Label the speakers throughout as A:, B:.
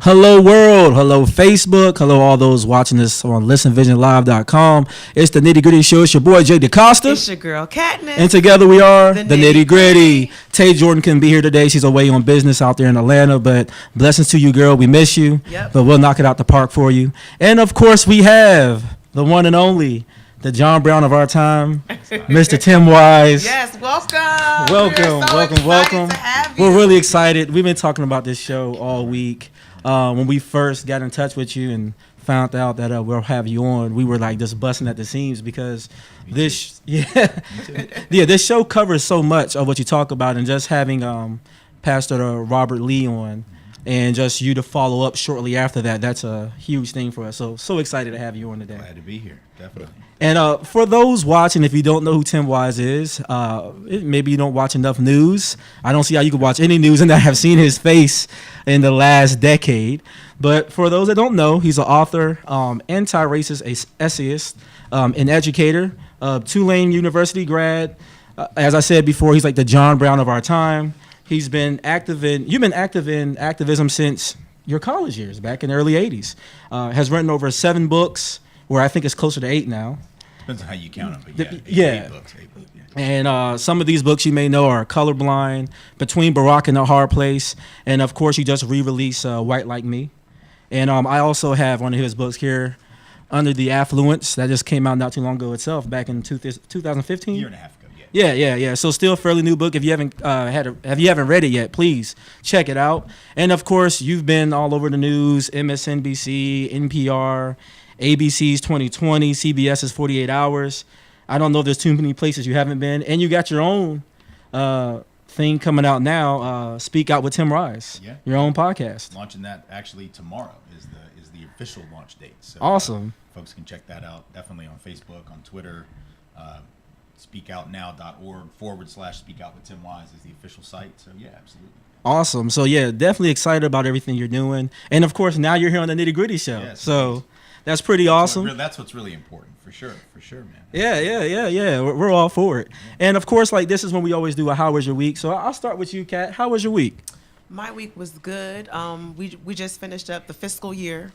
A: Hello world, hello Facebook, hello all those watching this on listenvisionlive.com. It's the Nitty Gritty Show. It's your boy Jay DeCosta.
B: It's your girl Katniss.
A: And together we are
B: the
A: Nitty Gritty. Tay Jordan couldn't be here today. She's away on business out there in Atlanta, but blessings to you, girl. We miss you, but we'll knock it out the park for you. And of course we have the one and only, the John Brown of our time, Mr. Tim Wise.
B: Yes, welcome.
A: Welcome. We're really excited. We've been talking about this show all week. When we first got in touch with you and found out that we'll have you on, we were like just busting at the seams because this show covers so much of what you talk about, and just having Pastor Robert Lee on and just you to follow up shortly after that, that's a huge thing for us. So excited to have you on today.
C: Glad to be here, definitely.
A: And for those watching, if you don't know who Tim Wise is, maybe you don't watch enough news. I don't see how you could watch any news and not have seen his face in the last decade. But for those that don't know, he's an author, anti-racist essayist, an educator, Tulane University grad. As I said before, he's like the John Brown of our time. You've been active in activism since your college years, back in the early 80s. Has written over 7 books, where I think it's closer to 8 now.
C: Depends on how you count them, but
A: yeah.
C: 8 books.
A: And some of these books you may know are Colorblind, Between Barack and a Hard Place, and of course you just re-released White Like Me. And I also have one of his books here, Under the Affluence, that just came out not too long ago itself, back in 2015.
C: A year and a half ago,
A: Yeah. So still a fairly new book. If you haven't read it yet, please check it out. And of course you've been all over the news, MSNBC, NPR, ABC's 2020, CBS's 48 Hours. I don't know if there's too many places you haven't been. And you got your own thing coming out now, Speak Out with Tim Wise.
C: Yeah.
A: Your own podcast.
C: Launching that actually tomorrow is the official launch date. So
A: awesome.
C: Folks can check that out definitely on Facebook, on Twitter. Speakoutnow.org/Speak Out with Tim Wise is the official site. So yeah, absolutely.
A: Awesome. So yeah, definitely excited about everything you're doing. And of course now you're here on the Nitty Gritty Show.
C: Yes,
A: so that's pretty awesome.
C: That's what's really important, for sure, man.
A: Yeah. We're all for it. And of course, like, this is when we always do a How Was Your Week? So I'll start with you, Kat. How was your week?
B: My week was good. We just finished up the fiscal year.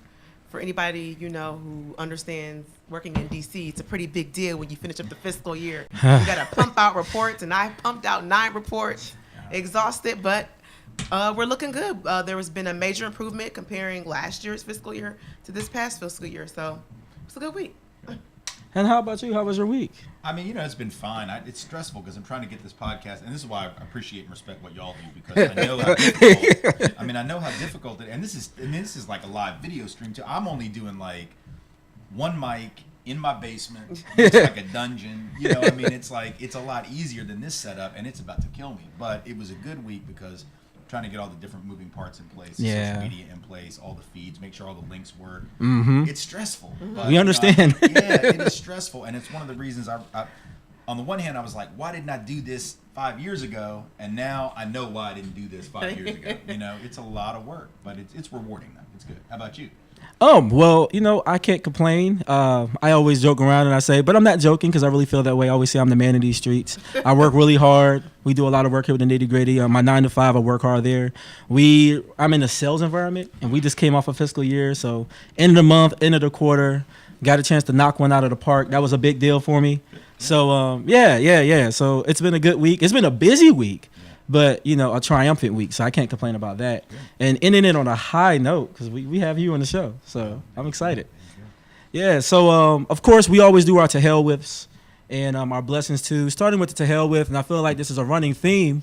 B: For anybody who understands working in DC, it's a pretty big deal when you finish up the fiscal year. You got to pump out reports, and I pumped out 9 reports. Exhausted, but we're looking good. There has been a major improvement comparing last year's fiscal year to this past fiscal year, so it's a good week.
A: And how about you? How was your week?
C: I mean, it's been fine. It's stressful because I'm trying to get this podcast, and this is why I appreciate and respect what y'all do, because I know how difficult. I know how difficult it. And this is like a live video stream too. I'm only doing like one mic in my basement. It's like a dungeon. It's like it's a lot easier than this setup, and it's about to kill me. But it was a good week because trying to get all the different moving parts in place, social media in place, all the feeds, make sure all the links work. Mm-hmm. It's stressful. But,
A: we understand.
C: It is stressful, and it's one of the reasons I on the one hand, I was like, why didn't I do this 5 years ago? And now I know why I didn't do this 5 years ago. It's a lot of work, but it's rewarding though. It's good. How about you?
A: Well, I can't complain. I always joke around and I say, but I'm not joking because I really feel that way. I always say I'm the man in these streets. I work really hard. We do a lot of work here with the Nitty Gritty. My 9 to 5, I work hard there. I'm in a sales environment, and we just came off a fiscal year. So end of the month, end of the quarter, got a chance to knock one out of the park. That was a big deal for me. So yeah. So it's been a good week. It's been a busy week. But, a triumphant week, so I can't complain about that. And ending it on a high note, because we have you on the show, so I'm excited. Yeah, so, of course, we always do our to hell withs and our blessings, too, starting with the to hell with, and I feel like this is a running theme.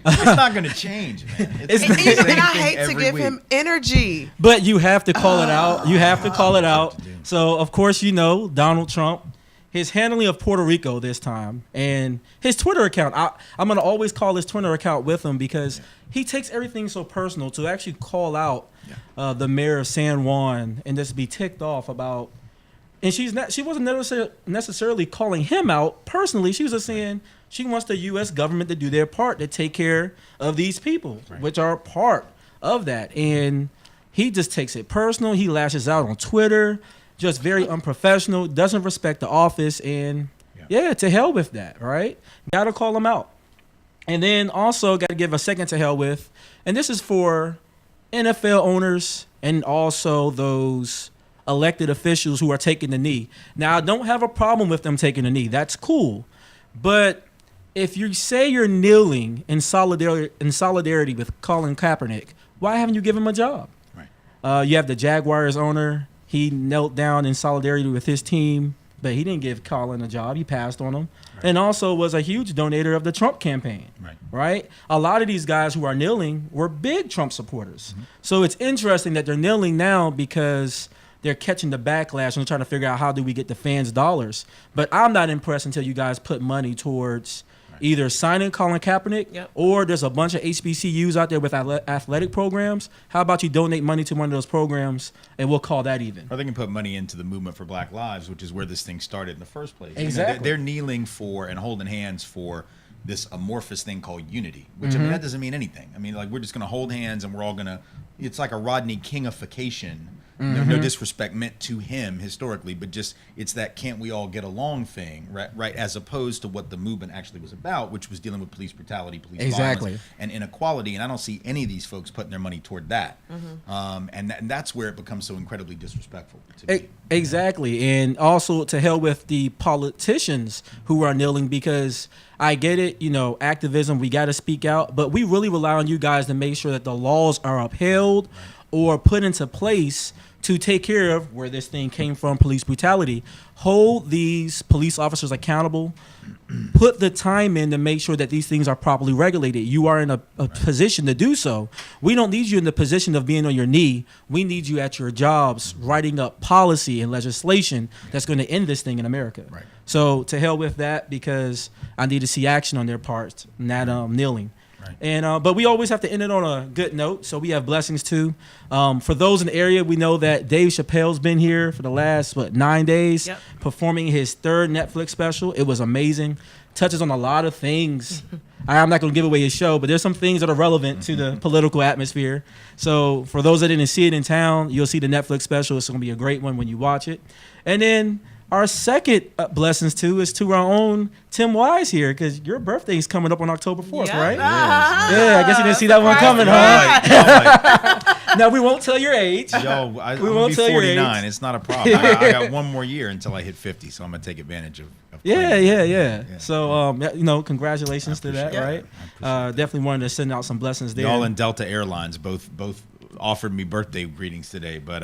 C: It's not going to change, man.
B: And I hate to give him energy.
A: But you have to call it out. You have to call it out. So, of course, Donald Trump. His handling of Puerto Rico this time, and his Twitter account. I'm going to always call his Twitter account with him because he takes everything so personal. To actually call out the mayor of San Juan and just be ticked off about, and she wasn't necessarily calling him out personally. She was just saying she wants the U.S. government to do their part to take care of these people, which are part of that. And he just takes it personal. He lashes out on Twitter. Just very unprofessional, doesn't respect the office, and to hell with that, right? Got to call him out. And then also got to give a second to hell with, and this is for NFL owners and also those elected officials who are taking the knee. Now, I don't have a problem with them taking the knee. That's cool. But if you say you're kneeling in solidarity with Colin Kaepernick, why haven't you given him a job? Right. You have the Jaguars owner. He knelt down in solidarity with his team, but he didn't give Colin a job. He passed on him. Right. And also was a huge donator of the Trump campaign. Right? A lot of these guys who are kneeling were big Trump supporters. Mm-hmm. So it's interesting that they're kneeling now because they're catching the backlash and they're trying to figure out how do we get the fans' dollars. But I'm not impressed until you guys put money towards either signing Colin Kaepernick or there's a bunch of HBCUs out there with athletic programs. How about you donate money to one of those programs and we'll call that even?
C: Or they can put money into the movement for Black Lives, which is where this thing started in the first place.
A: Exactly.
C: You know, they're kneeling for and holding hands for this amorphous thing called unity, which I mean, that doesn't mean anything. I mean, like, we're just going to hold hands and we're all going to, it's like a Rodney Kingification. No disrespect meant to him historically, but just it's that can't we all get along thing, right? As opposed to what the movement actually was about, which was dealing with police brutality, police violence, and inequality. And I don't see any of these folks putting their money toward that. And that's where it becomes so incredibly disrespectful to me.
A: Exactly. And also to hell with the politicians who are kneeling, because I get it, you know, activism, we got to speak out, but we really rely on you guys to make sure that the laws are upheld or put into place to take care of where this thing came from, police brutality. Hold these police officers accountable. Put the time in to make sure that these things are properly regulated. You are in a position to do so. We don't need you in the position of being on your knee. We need you at your jobs writing up policy and legislation that's going to end this thing in America.
C: Right.
A: So to hell with that, because I need to see action on their part, not kneeling. Right. And but we always have to end it on a good note, so we have blessings too. For those in the area, we know that Dave Chappelle's been here for the last 9 days, performing his 3rd Netflix special. It was amazing. Touches on a lot of things. I'm not going to give away his show, but there's some things that are relevant to the political atmosphere. So for those that didn't see it in town, you'll see the Netflix special. It's going to be a great one when you watch it. And then our second blessings too is to our own Tim Wise here, because your birthday is coming up on October 4th, right? Yeah, I guess you didn't see that one coming, huh? No, we won't tell your age.
C: Yo, we won't tell 49. Your age. It's not a problem. I got one more year until I hit 50, so I'm gonna take advantage of
A: yeah. So, you know, congratulations to that, right? Definitely wanted to send out some blessings there.
C: Y'all and Delta Airlines both offered me birthday greetings today, but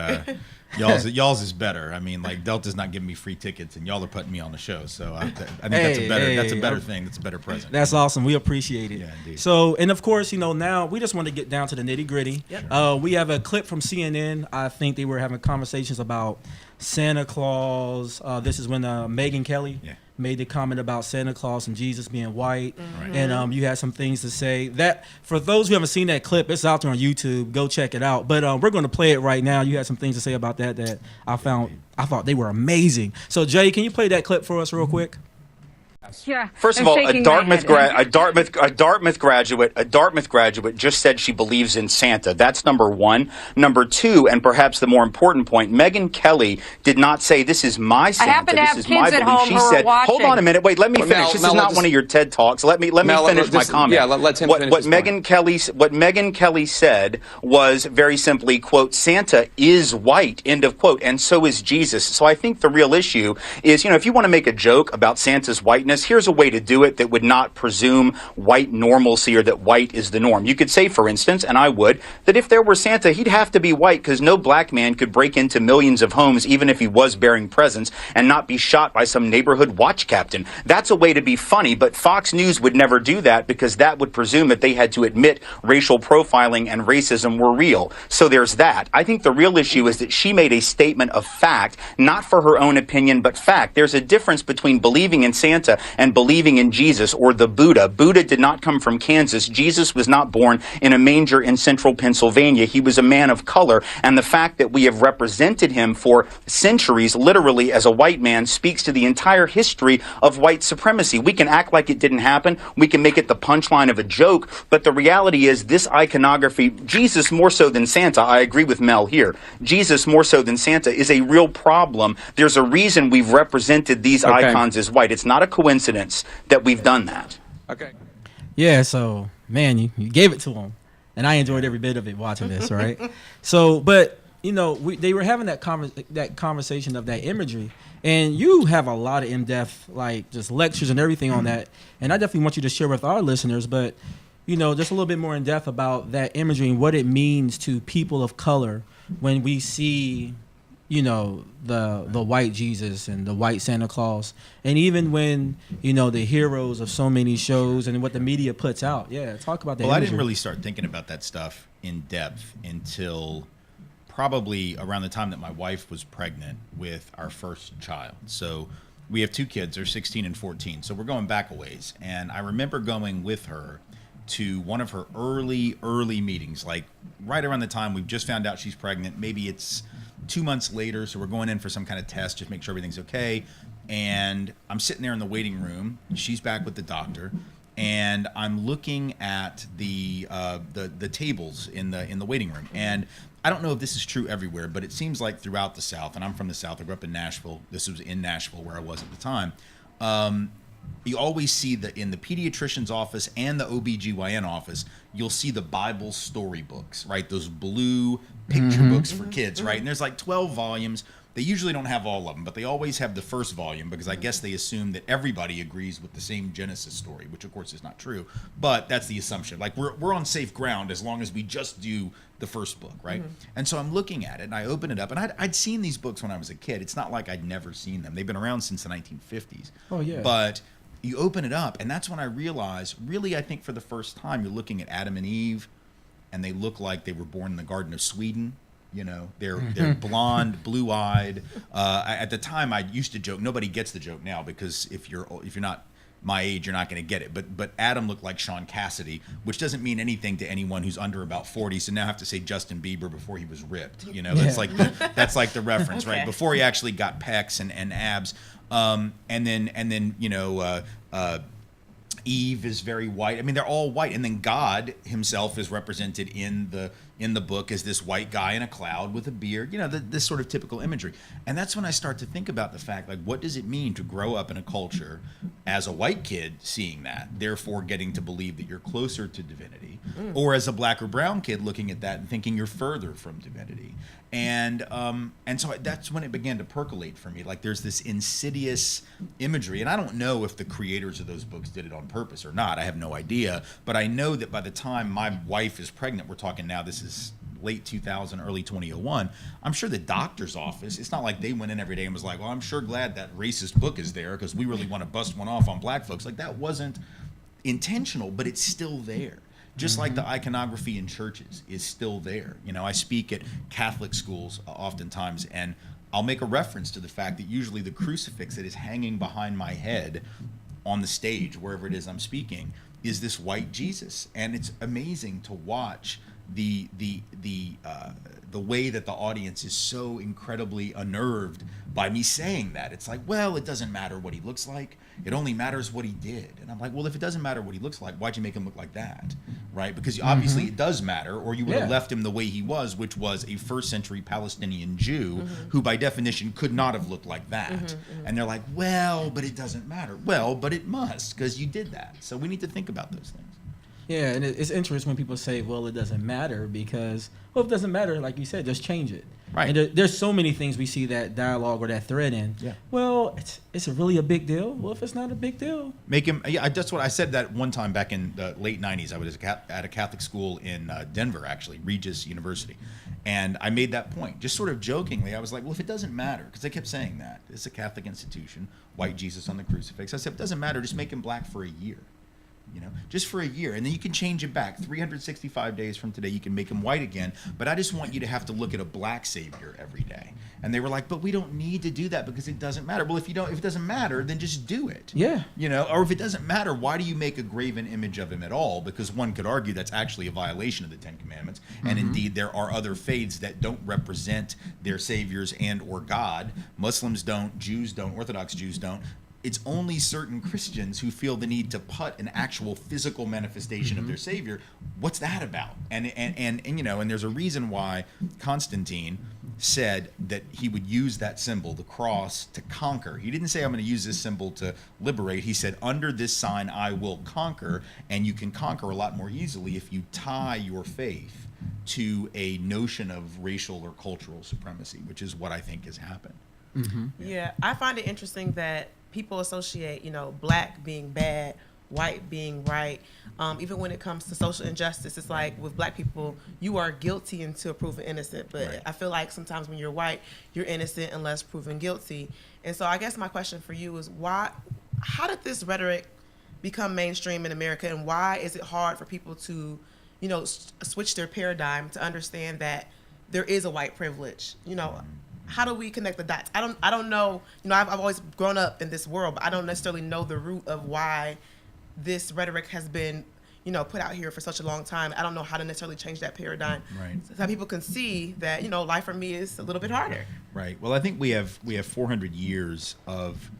C: y'all's is better. I mean, like, Delta's not giving me free tickets, and y'all are putting me on the show. So I think that's a better thing. That's a better present.
A: That's awesome. We appreciate it. Yeah, indeed. So, and of course, you know, now we just want to get down to the nitty gritty. Yep. We have a clip from CNN. I think they were having conversations about Santa Claus. This is when Megyn Kelly made the comment about Santa Claus and Jesus being white. And you had some things to say. That, for those who haven't seen that clip, it's out there on YouTube. Go check it out. But we're going to play it right now. You had some things to say about that I thought they were amazing. So, Jay, can you play that clip for us real quick?
D: Yeah.
E: First of all, a Dartmouth graduate just said she believes in Santa. That's number one. Number two, and perhaps the more important point, Megyn Kelly did not say this is my Santa. This is my belief. She said, "Hold on a minute, wait, let me finish. This is not one of your TED talks. Let me finish my comment."
D: Yeah, let him finish.
E: What Megyn Kelly said was very simply, quote, "Santa is white," end of quote, and so is Jesus. So I think the real issue is, you know, if you want to make a joke about Santa's whiteness, here's a way to do it that would not presume white normalcy or that white is the norm. You could say, for instance, and I would, that if there were Santa, he'd have to be white because no black man could break into millions of homes, even if he was bearing presents, and not be shot by some neighborhood watch captain. That's a way to be funny, but Fox News would never do that because that would presume that they had to admit racial profiling and racism were real. So there's that. I think the real issue is that she made a statement of fact, not for her own opinion, but fact. There's a difference between believing in Santa and believing in Jesus or the Buddha. Buddha did not come from Kansas. Jesus was not born in a manger in central Pennsylvania. He was a man of color, and the fact that we have represented him for centuries, literally as a white man, speaks to the entire history of white supremacy. We can act like it didn't happen. We can make it the punchline of a joke, but the reality is this iconography, Jesus more so than Santa, I agree with Mel here, Jesus more so than Santa is a real problem. There's a reason we've represented these icons as white. It's not a coincidence that we've done that.
D: Okay.
A: Yeah, so, man, you gave it to him. and I enjoyed every bit of it watching this, right? So, but you know, they were having that conversation of that imagery, and you have a lot of in-depth, like, just lectures and everything on that, and I definitely want you to share with our listeners, but you know, just a little bit more in depth about that imagery and what it means to people of color when we see, you know, the white Jesus and the white Santa Claus, and even when, you know, the heroes of so many shows and what the media puts out. Yeah, talk about that.
C: Well,
A: imagery.
C: I didn't really start thinking about that stuff in depth until probably around the time that my wife was pregnant with our first child. So we have two kids, they're 16 and 14. So we're going back a ways. And I remember going with her to one of her early meetings, like right around the time we've just found out she's pregnant. Maybe it's 2 months later, so we're going in for some kind of test, just make sure everything's okay. And I'm sitting there in the waiting room. She's back with the doctor, and I'm looking at the tables in the waiting room. And I don't know if this is true everywhere, but it seems like throughout the South, and I'm from the South. I grew up in Nashville. This was in Nashville where I was at the time. You always see in the pediatrician's office and the OBGYN office, you'll see the Bible storybooks, right? Those blue picture books for kids, right? And there's like 12 volumes. They usually don't have all of them, but they always have the first volume because I guess they assume that everybody agrees with the same Genesis story, which of course is not true, but that's the assumption. Like we're on safe ground as long as we just do the first book, right? And so I'm looking at it and I open it up, and I'd seen these books when I was a kid. It's not like I'd never seen them. They've been around since the 1950s.
A: Oh, yeah.
C: But you open it up, and that's when I realized, really, I think for the first time, you're looking at Adam and Eve, and they look like they were born in the Garden of Sweden. You know, they're blonde, blue-eyed. At the time, I used to joke. Nobody gets the joke now because if you're not my age, you're not going to get it. But Adam looked like Sean Cassidy, which doesn't mean anything to anyone who's under about 40. So now I have to say Justin Bieber before he was ripped. You know, that's like the reference, right? Before he actually got pecs and abs. And then you know, Eve is very white. I mean, they're all white, and then God himself is represented in the book as this white guy in a cloud with a beard. You know, this sort of typical imagery. And that's when I start to think about the fact, like, what does it mean to grow up in a culture as a white kid seeing that, therefore getting to believe that you're closer to divinity, or as a black or brown kid looking at that and thinking you're further from divinity. And so that's when it began to percolate for me. Like, there's this insidious imagery, and I don't know if the creators of those books did it on purpose or not. I have no idea. But I know that by the time my wife is pregnant, we're talking now, this is late 2000, early 2001, I'm sure the doctor's office, it's not like they went in every day and was like, well, I'm sure glad that racist book is there because we really want to bust one off on black folks. Like, that wasn't intentional, but it's still there. Just like the iconography in churches is still there. You know, I speak at Catholic schools oftentimes, and I'll make a reference to the fact that usually the crucifix that is hanging behind my head on the stage, wherever it is I'm speaking, is this white Jesus. And it's amazing to watch the way that the audience is so incredibly unnerved by me saying that. It's like, well, it doesn't matter what he looks like. It only matters what he did. And I'm like, well, if it doesn't matter what he looks like, why'd you make him look like that? Right? Because obviously it does matter, or you would have left him the way he was, which was a first century Palestinian Jew who by definition could not have looked like that. And they're like, well, but it doesn't matter. Well, but it must, because you did that. So we need to think about those things.
A: Yeah, and it's interesting when people say, well, it doesn't matter because, well, if it doesn't matter, like you said, just change it.
C: Right.
A: And there's so many things we see that dialogue or that thread in. Yeah. Well, it's really a big deal. Well, if it's not a big deal.
C: Make him, yeah, that's what I said that one time back in the late 90s. I was at a Catholic school in Denver, actually, Regis University. And I made that point, just sort of jokingly. I was like, well, if it doesn't matter, because they kept saying that. It's a Catholic institution, white Jesus on the crucifix. I said, if it doesn't matter, just make him black for a year. You know, just for a year, and then you can change it back. 365 days from today, you can make him white again. But I just want you to have to look at a black savior every day. And they were like, but we don't need to do that because it doesn't matter. Well, if it doesn't matter, then just do it.
A: Yeah.
C: You know, or if it doesn't matter, why do you make a graven image of him at all? Because one could argue that's actually a violation of the Ten Commandments. And indeed, there are other faiths that don't represent their saviors and or God. Muslims don't, Jews don't, Orthodox Jews don't. It's only certain Christians who feel the need to put an actual physical manifestation of their Savior. What's that about? And you know, and there's a reason why Constantine said that he would use that symbol, the cross, to conquer. He didn't say, I'm going to use this symbol to liberate. He said, under this sign, I will conquer. And you can conquer a lot more easily if you tie your faith to a notion of racial or cultural supremacy, which is what I think has happened.
A: Mm-hmm.
B: Yeah, I find it interesting that people associate, black being bad, white being right. Even when it comes to social injustice, it's like with black people, you are guilty until proven innocent. But
C: Right.
B: I feel like sometimes when you're white, you're innocent unless proven guilty. And so I guess my question for you is how did this rhetoric become mainstream in America, and why is it hard for people to, switch their paradigm to understand that there is a white privilege? How do we connect the dots? I don't know. I've always grown up in this world, but I don't necessarily know the root of why this rhetoric has been, put out here for such a long time. I don't know how to necessarily change that paradigm.
C: Right.
B: So people can see that, life for me is a little bit harder.
C: Right. Well, I think we have 400 years of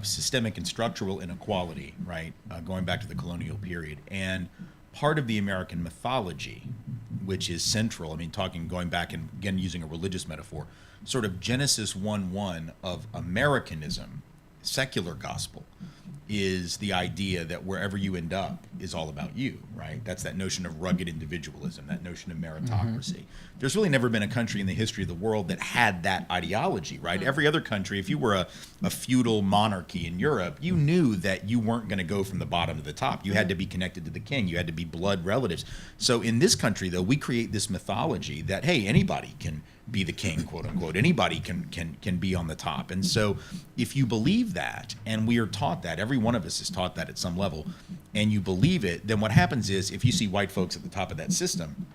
C: systemic and structural inequality, right, going back to the colonial period. And part of the American mythology, which is central, going back and again using a religious metaphor, sort of Genesis 1:1 of Americanism, secular gospel, is the idea that wherever you end up is all about you, right? That's that notion of rugged individualism, that notion of meritocracy. There's really never been a country in the history of the world that had that ideology, right? Every other country, if you were a feudal monarchy in Europe, you knew that you weren't going to go from the bottom to the top. You had to be connected to the king. You had to be blood relatives. So in this country, though, we create this mythology that, hey, anybody can be the king, quote unquote. Anybody can be on the top. And so if you believe that, and we are taught that, every one of us is taught that at some level, and you believe it, then what happens is if you see white folks at the top of that system,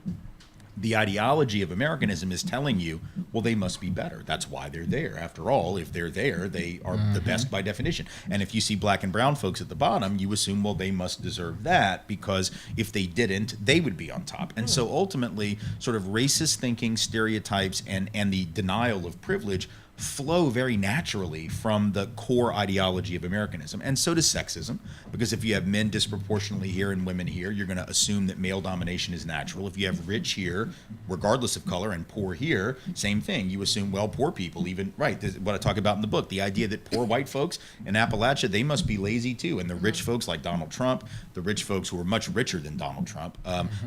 C: the ideology of Americanism is telling you, well, they must be better. That's why they're there. After all, if they're there, they are the best by definition. And if you see black and brown folks at the bottom, you assume, well, they must deserve that, because if they didn't, they would be on top. And so ultimately, sort of racist thinking, stereotypes, and the denial of privilege flow very naturally from the core ideology of Americanism. And so does sexism, because if you have men disproportionately here and women here, you're going to assume that male domination is natural. If you have rich here, regardless of color, and poor here, same thing. You assume, well, poor people, even, right, this is what I talk about in the book, the idea that poor white folks in Appalachia, they must be lazy too. And the rich folks like Donald Trump, the rich folks who are much richer than Donald Trump,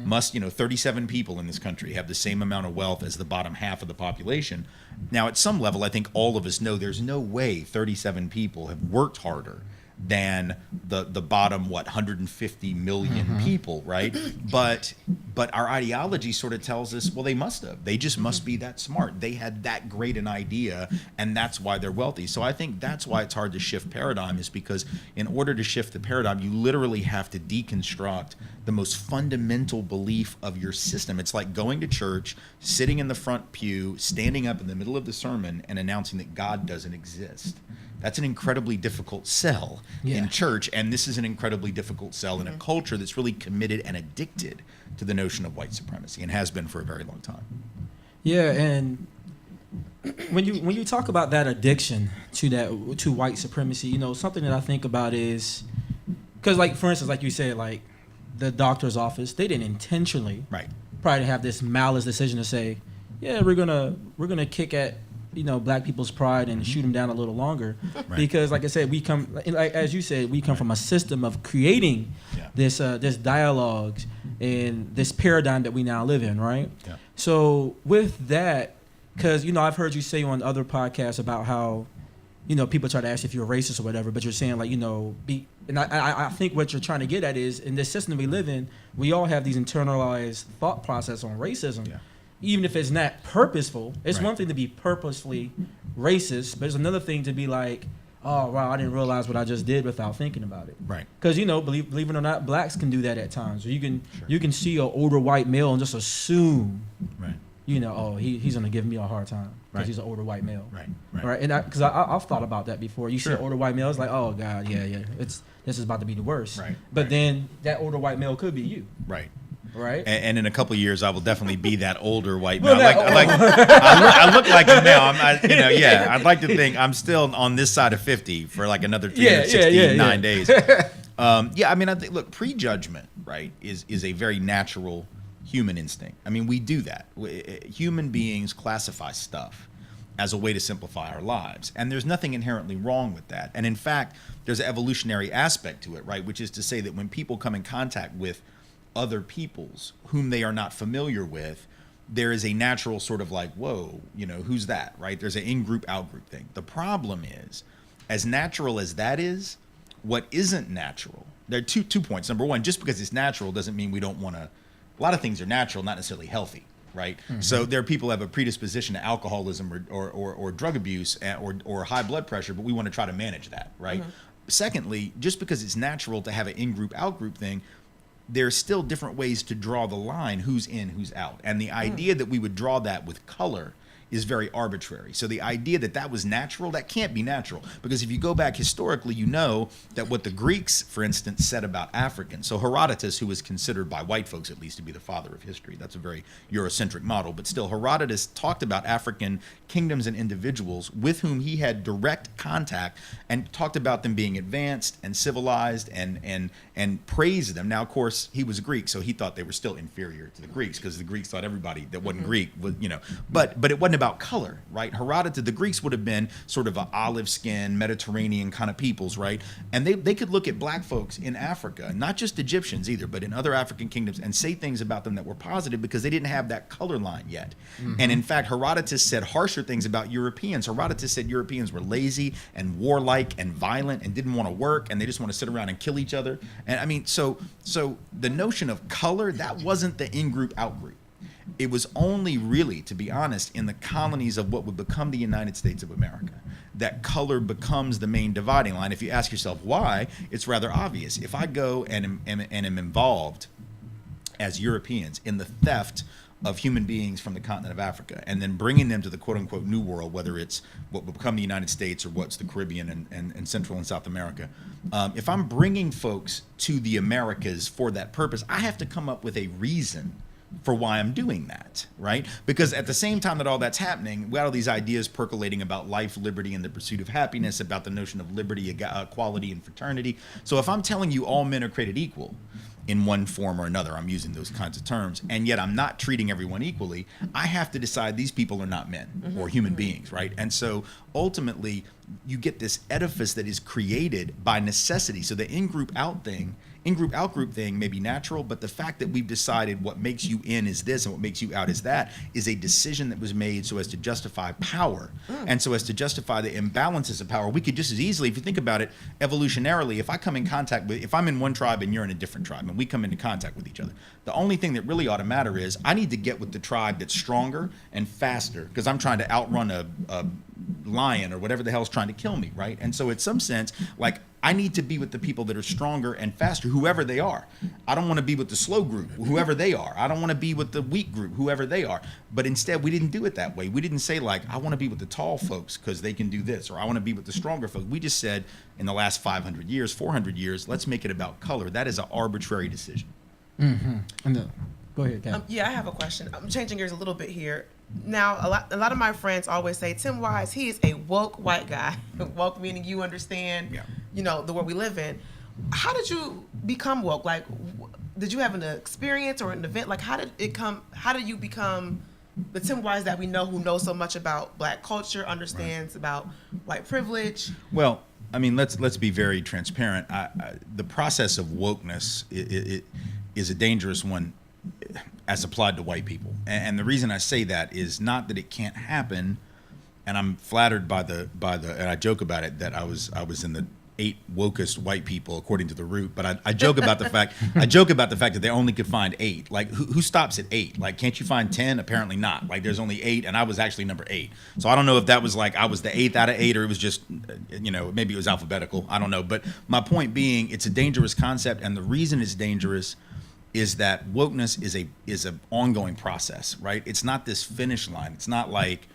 C: must, 37 people in this country have the same amount of wealth as the bottom half of the population. Now, at some level, I think all of us know there's no way 37 people have worked harder than the bottom 150 million people, right? But our ideology sort of tells us, well, they must have. They just must be that smart. They had that great an idea, and that's why they're wealthy. So I think that's why it's hard to shift paradigm, is because in order to shift the paradigm, you literally have to deconstruct the most fundamental belief of your system. It's like going to church, sitting in the front pew, standing up in the middle of the sermon and announcing that God doesn't exist. That's an incredibly difficult sell in church, and this is an incredibly difficult sell in a culture that's really committed and addicted to the notion of white supremacy, and has been for a very long time.
A: Yeah, and when you talk about that addiction to white supremacy, something that I think about is, because, like, for instance, like you said, like the doctor's office, they didn't intentionally probably have this malice decision to say, yeah, we're gonna kick at black people's pride and shoot them down a little longer, because, like I said, we come, like, as you said, we come from a system of creating this dialogue and this paradigm that we now live in, right? Yeah. So with that, because I've heard you say on other podcasts about how people try to ask if you're racist or whatever, but you're saying, like, and I think what you're trying to get at is, in this system we live in, we all have these internalized thought process on racism. Yeah. Even if it's not purposeful, it's one thing to be purposefully racist, but it's another thing to be like, oh, wow, I didn't realize what I just did without thinking about it. Right. Because, believe it or not, blacks can do that at times. You can see an older white male and just assume, oh, he's going to give me a hard time because he's an older white male. Right. And because I've thought about that before. You see an older white male, it's like, oh, God, yeah, this is about to be the worst. Right. But then that older white male could be you. Right. Right.
C: And in a couple of years, I will definitely be that older white male. I look like him now. I'd like to think I'm still on this side of 50 for like another 369 days. I think, look, prejudgment, right, is a very natural human instinct. I mean, we do that. Human beings classify stuff as a way to simplify our lives. And there's nothing inherently wrong with that. And in fact, there's an evolutionary aspect to it, right? Which is to say that when people come in contact with other peoples whom they are not familiar with, there is a natural sort of like, whoa, who's that, right? There's an in-group, out-group thing. The problem is, as natural as that is, what isn't natural, there are two points. Number one, just because it's natural doesn't mean we don't want to, a lot of things are natural, not necessarily healthy. Right. Mm-hmm. So there are people who have a predisposition to alcoholism or drug abuse or high blood pressure, but we want to try to manage that. Right. Mm-hmm. Secondly, just because it's natural to have an in-group, out-group thing, there's still different ways to draw the line, who's in, who's out. And the idea that we would draw that with color is very arbitrary. So the idea that that was natural, that can't be natural. Because if you go back historically, you know that what the Greeks, for instance, said about Africans. So Herodotus, who was considered by white folks at least to be the father of history, that's a very Eurocentric model, but still Herodotus talked about African kingdoms and individuals with whom he had direct contact and talked about them being advanced and civilized and praised them. Now, of course, he was Greek, so he thought they were still inferior to the Greeks because the Greeks thought everybody that wasn't Greek was, but it wasn't about color, right? Herodotus, the Greeks would have been sort of an olive skin, Mediterranean kind of peoples, right? And they could look at black folks in Africa, not just Egyptians either, but in other African kingdoms and say things about them that were positive because they didn't have that color line yet. Mm-hmm. And in fact, Herodotus said harsher things about Europeans. Herodotus said Europeans were lazy and warlike and violent and didn't want to work and they just want to sit around and kill each other. And I mean, so the notion of color, that wasn't the in-group, out-group. It was only really, to be honest, in the colonies of what would become the United States of America that color becomes the main dividing line. If you ask yourself why, it's rather obvious. If I go and am involved as Europeans in the theft of human beings from the continent of Africa and then bringing them to the quote-unquote New World, whether it's what will become the United States or what's the Caribbean and Central and South America, if I'm bringing folks to the Americas for that purpose, I have to come up with a reason for why I'm doing that, right? Because at the same time that all that's happening, we got all these ideas percolating about life, liberty, and the pursuit of happiness, about the notion of liberty, equality, and fraternity. So if I'm telling you all men are created equal in one form or another, I'm using those kinds of terms, and yet I'm not treating everyone equally, I have to decide these people are not men or human beings, right? And so ultimately, you get this edifice that is created by necessity. So the in-group, out-group thing may be natural, but the fact that we've decided what makes you in is this and what makes you out is that is a decision that was made so as to justify power and so as to justify the imbalances of power. We could just as easily, if you think about it evolutionarily, if I'm in one tribe and you're in a different tribe and we come into contact with each other, the only thing that really ought to matter is I need to get with the tribe that's stronger and faster because I'm trying to outrun a lion or whatever the hell's trying to kill me, right? And so in some sense, like, I need to be with the people that are stronger and faster, whoever they are. I don't want to be with the slow group, whoever they are. I don't want to be with the weak group, whoever they are. But instead, we didn't do it that way. We didn't say, like, I want to be with the tall folks because they can do this, or I want to be with the stronger folks. We just said, in the last 500 years, 400 years, let's make it about color. That is an arbitrary decision.
A: Mm-hmm. Go ahead, Kat.
B: Yeah, I have a question. I'm changing gears a little bit here. Now, a lot of my friends always say, Tim Wise, he is a woke white guy. Woke meaning you understand, the world we live in. How did you become woke? Like, did you have an experience or an event? Like, how did you become the Tim Wise that we know, who knows so much about Black culture, understands about white privilege?
C: Well, I mean, let's be very transparent. The process of wokeness is a dangerous one as applied to white people. And the reason I say that is not that it can't happen, and I'm flattered by the and I joke about it that I was in the 8 wokest white people according to the Root, but I joke about the fact that they only could find 8. Like who stops at 8? Like, can't you find 10? Apparently not. Like, there's only 8, and I was actually number 8. So I don't know if that was like I was the 8th out of 8, or it was just maybe it was alphabetical. I don't know. But my point being, it's a dangerous concept, and the reason it's dangerous is that wokeness is an ongoing process, right? It's not this finish line. It's not like,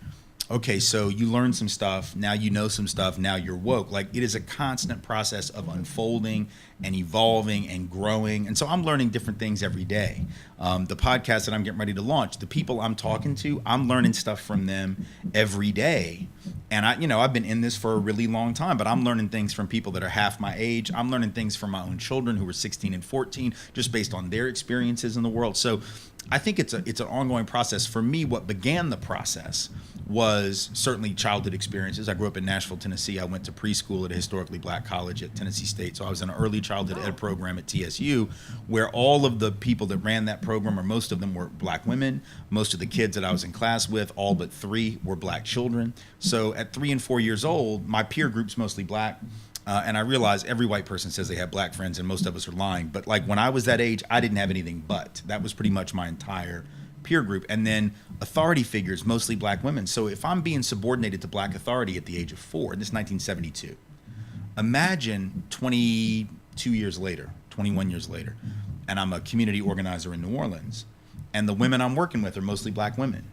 C: okay, so you learned some stuff, now you know some stuff, now you're woke. Like, it is a constant process of unfolding and evolving and growing. And so I'm learning different things every day. The podcast that I'm getting ready to launch, the people I'm talking to, I'm learning stuff from them every day. And I've been in this for a really long time, but I'm learning things from people that are half my age. I'm learning things from my own children who are 16 and 14, just based on their experiences in the world. So I think it's an ongoing process. For me, what began the process was certainly childhood experiences. I grew up in Nashville, Tennessee. I went to preschool at a historically black college at Tennessee State. So I was in an early childhood ed program at TSU, where all of the people that ran that program, or most of them, were black women. Most of the kids that I was in class with, all but 3, were black children. So at 3 and 4 years old, my peer group's mostly black. And I realize every white person says they have black friends, and most of us are lying. But like when I was that age, I didn't have anything but. That was pretty much my entire peer group. And then authority figures, mostly black women. So if I'm being subordinated to black authority at the age of 4, and this is 1972, imagine 22 years later, 21 years later, and I'm a community organizer in New Orleans, and the women I'm working with are mostly black women.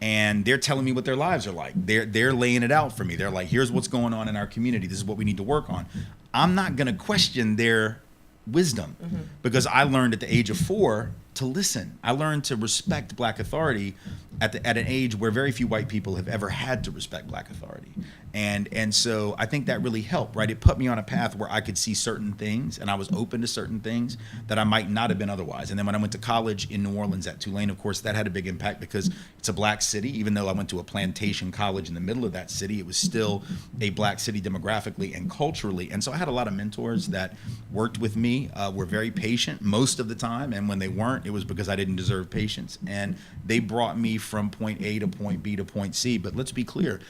C: And they're telling me what their lives are like. They're laying it out for me. They're like, here's what's going on in our community. This is what we need to work on. I'm not going to question their wisdom because I learned at the age of 4 to listen. I learned to respect black authority at an age where very few white people have ever had to respect black authority. And so I think that really helped, right? It put me on a path where I could see certain things, and I was open to certain things that I might not have been otherwise. And then when I went to college in New Orleans at Tulane, of course, that had a big impact because it's a black city. Even though I went to a plantation college in the middle of that city, it was still a black city demographically and culturally. And so I had a lot of mentors that worked with me, were very patient most of the time. And when they weren't, it was because I didn't deserve patience. And they brought me from point A to point B to point C. But let's be clear,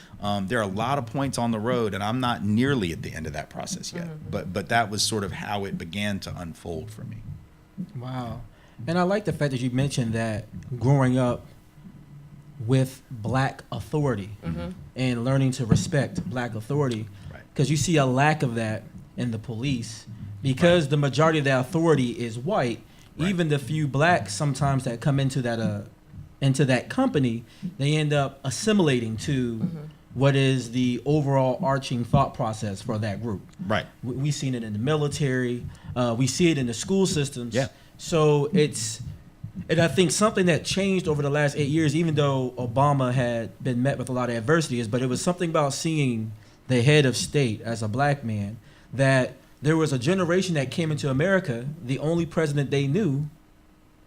C: there are a lot of points on the road, and I'm not nearly at the end of that process yet. But that was sort of how it began to unfold for me.
A: Wow. And I like the fact that you mentioned that growing up with black authority and learning to respect black authority, because you see a lack of that in the police because the majority of that authority is white. Even the few blacks sometimes that come into that company, they end up assimilating to what is the overall arching thought process for that group.
C: Right.
A: We've seen it in the military. We see it in the school systems.
C: Yeah.
A: So and I think something that changed over the last 8 years, even though Obama had been met with a lot of adversity, but it was something about seeing the head of state as a black man, that there was a generation that came into America, the only president they knew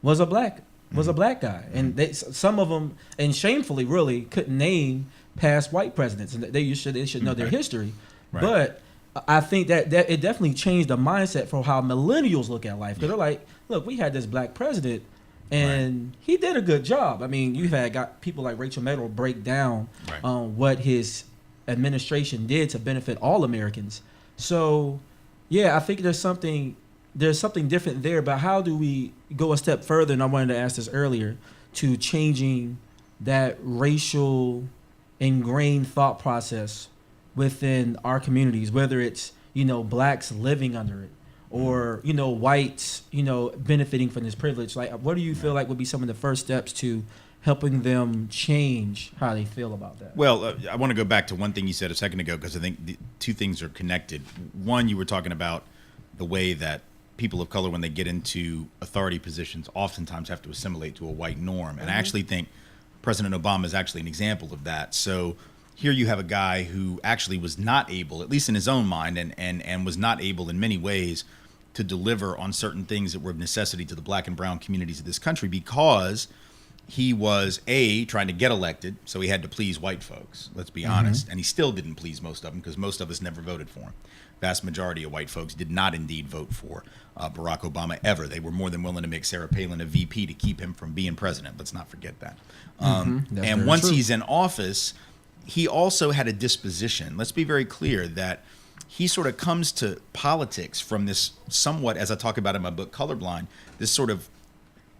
A: was a black guy. And some of them, and shamefully really, couldn't name past white presidents. And they should know their history. Right. But I think that it definitely changed the mindset for how millennials look at life. Because they're like, look, we had this black president, and he did a good job. I mean, you've got people like Rachel Maddow break down what his administration did to benefit all Americans. So, yeah, I think there's something different there. But how do we go a step further? And I wanted to ask this earlier, to changing that racial ingrained thought process within our communities, whether it's blacks living under it or whites benefiting from this privilege. Like, what do you feel like would be some of the first steps to helping them change how they feel about that?
C: Well, I want to go back to one thing you said a second ago, because I think the two things are connected. One, you were talking about the way that people of color, when they get into authority positions, oftentimes have to assimilate to a white norm. And I actually think President Obama is actually an example of that. So here you have a guy who actually was not able, at least in his own mind, and was not able in many ways to deliver on certain things that were of necessity to the black and brown communities of this country, because he was trying to get elected, so he had to please white folks, let's be honest, and he still didn't please most of them, because most of us never voted for him. Vast majority of white folks did not indeed vote for Barack Obama ever. They were more than willing to make Sarah Palin a VP to keep him from being president. Let's not forget that. And once he's in office, he also had a disposition. Let's be very clear that he sort of comes to politics from this somewhat, as I talk about in my book, Colorblind, this sort of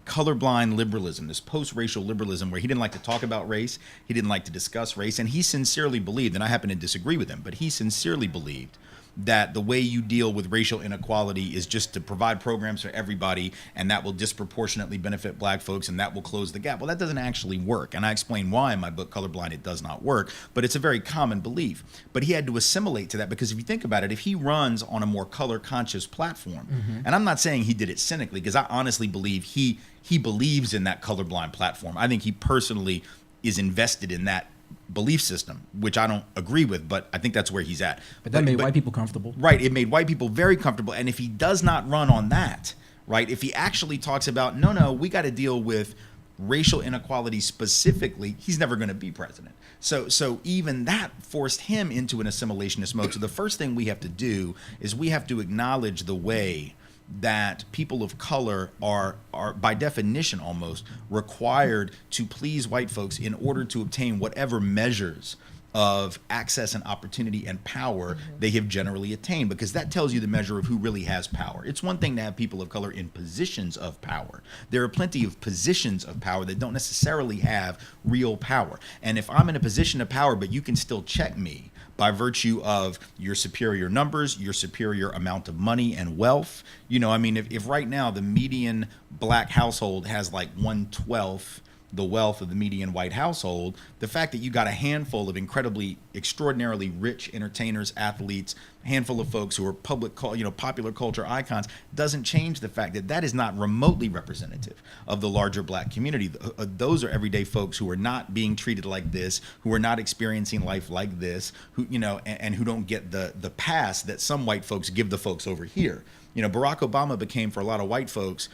C: colorblind liberalism, this post-racial liberalism, where he didn't like to talk about race, he didn't like to discuss race, and he sincerely believed, and I happen to disagree with him, but he sincerely believed that the way you deal with racial inequality is just to provide programs for everybody, and that will disproportionately benefit black folks, and that will close the gap. Well, that doesn't actually work, and I explain why in my book, Colorblind, it does not work, but it's a very common belief. But he had to assimilate to that, because if you think about it, if he runs on a more color-conscious platform, and I'm not saying he did it cynically, because I honestly believe he believes in that colorblind platform. I think he personally is invested in that belief system, which I don't agree with, but I think that's where he's at.
A: But that made white people comfortable.
C: Right. It made white people very comfortable. And if he does not run on that, right, if he actually talks about, no, we got to deal with racial inequality specifically, he's never going to be president. So even that forced him into an assimilationist mode. So the first thing we have to do is we have to acknowledge the way that people of color are by definition almost required to please white folks in order to obtain whatever measures of access and opportunity and power they have generally attained, because that tells you the measure of who really has power. It's one thing to have people of color in positions of power. There are plenty of positions of power that don't necessarily have real power. And if I'm in a position of power, but you can still check me by virtue of your superior numbers, your superior amount of money and wealth. You know, I mean, if right now the median black household has like 1/12 the wealth of the median white household, the fact that you got a handful of incredibly, extraordinarily rich entertainers, athletes, a handful of folks who are popular culture icons, doesn't change the fact that that is not remotely representative of the larger black community. Those are everyday folks who are not being treated like this, who are not experiencing life like this, who, you know, and who don't get the pass that some white folks give the folks over here. You know, Barack Obama became, for a lot of white folks,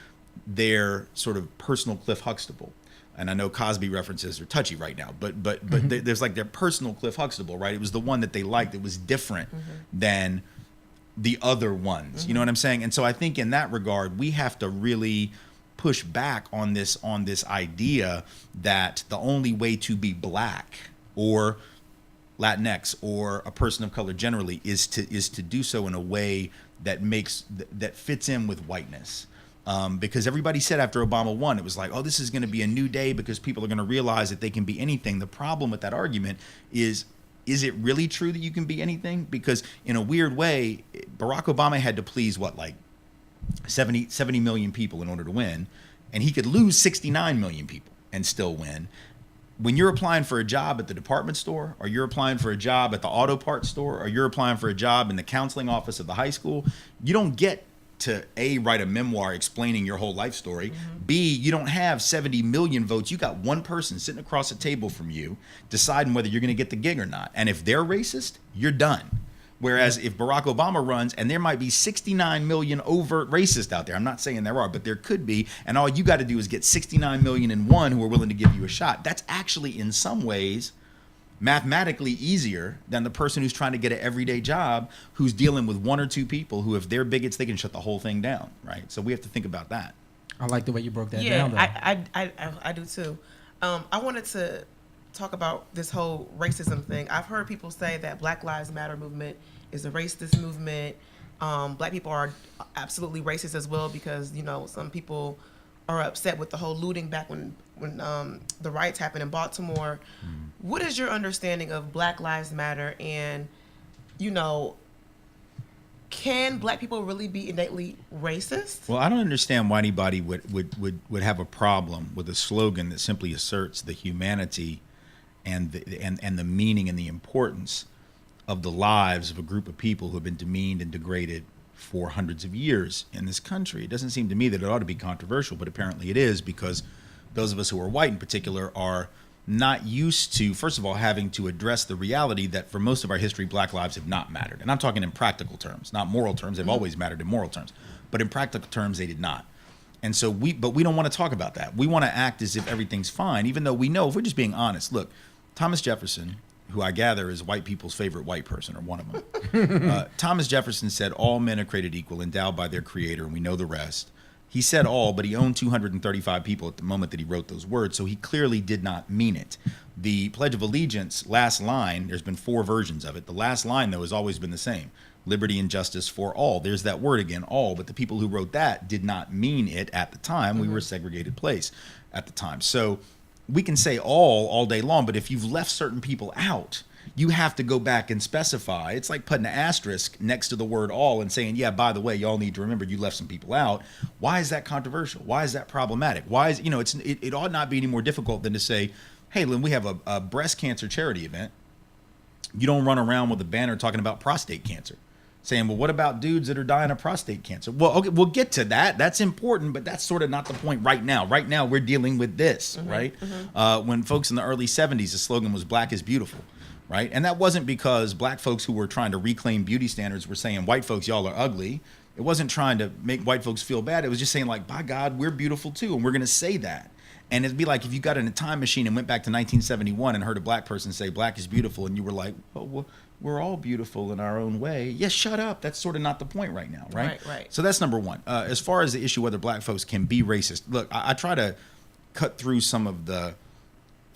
C: their sort of personal Cliff Huxtable. And I know Cosby references are touchy right now, but there's like their personal Cliff Huxtable, right? It was the one that they liked. It was different than the other ones. You know what I'm saying? And so I think in that regard, we have to really push back on this idea that the only way to be black or Latinx or a person of color generally is to do so in a way that that fits in with whiteness. Because everybody said after Obama won, it was like, oh, this is going to be a new day because people are going to realize that they can be anything. The problem with that argument is it really true that you can be anything? Because in a weird way, Barack Obama had to please, what, like 70 million people in order to win. And he could lose 69 million people and still win. When you're applying for a job at the department store, or you're applying for a job at the auto parts store, or you're applying for a job in the counseling office of the high school, you don't get to A, write a memoir explaining your whole life story. B, you don't have 70 million votes. You got one person sitting across a table from you deciding whether you're going to get the gig or not. And if they're racist, you're done. Whereas if Barack Obama runs, and there might be 69 million overt racists out there, I'm not saying there are, but there could be, and all you got to do is get 69 million and one who are willing to give you a shot. That's actually in some ways mathematically easier than the person who's trying to get an everyday job, who's dealing with one or two people who, if they're bigots, they can shut the whole thing down, right? So we have to think about that.
A: I like the way you broke that down, though.
B: I do too. I wanted to talk about this whole racism thing. I've heard people say that Black Lives Matter movement is a racist movement. Black people are absolutely racist as well, because, you know, some people are upset with the whole looting back when the riots happened in Baltimore. What is your understanding of Black Lives Matter, and, you know, can black people really be innately racist?
C: Well, I don't understand why anybody would have a problem with a slogan that simply asserts the humanity and the meaning and the importance of the lives of a group of people who have been demeaned and degraded for hundreds of years in this country. It doesn't seem to me that it ought to be controversial, but apparently it is, because those of us who are white in particular are not used to, first of all, having to address the reality that for most of our history, black lives have not mattered. And I'm talking in practical terms, not moral terms. They've always mattered in moral terms, but in practical terms, they did not. And so we don't want to talk about that. We want to act as if everything's fine, even though we know, if we're just being honest, look, Thomas Jefferson, who I gather is white people's favorite white person, or one of them. Thomas Jefferson said, all men are created equal, endowed by their creator, and we know the rest. He said all, but he owned 235 people at the moment that he wrote those words, so he clearly did not mean it. The Pledge of Allegiance, last line, there's been 4 versions of it. The last line, though, has always been the same. Liberty and justice for all. There's that word again, all, but the people who wrote that did not mean it at the time. We were a segregated place at the time. So we can say all day long, but if you've left certain people out, you have to go back and specify. It's like putting an asterisk next to the word all and saying, yeah, by the way, y'all need to remember you left some people out. Why is that controversial? Why is that problematic? Why is, it ought not be any more difficult than to say, hey, Lynn, we have a breast cancer charity event. You don't run around with a banner talking about prostate cancer, saying, well, what about dudes that are dying of prostate cancer? Well, okay, we'll get to that. That's important, but that's sort of not the point right now. Right now, we're dealing with this, right? When folks in the early 70s, the slogan was black is beautiful. Right. And that wasn't because black folks who were trying to reclaim beauty standards were saying, white folks, y'all are ugly. It wasn't trying to make white folks feel bad. It was just saying, like, by God, we're beautiful, too. And we're going to say that. And it'd be like if you got in a time machine and went back to 1971 and heard a black person say black is beautiful, and you were like, well, we're all beautiful in our own way. Yes, shut up. That's sort of not the point right now, right?
B: Right.
C: So that's number one. As far as the issue whether black folks can be racist, look, I try to cut through some of the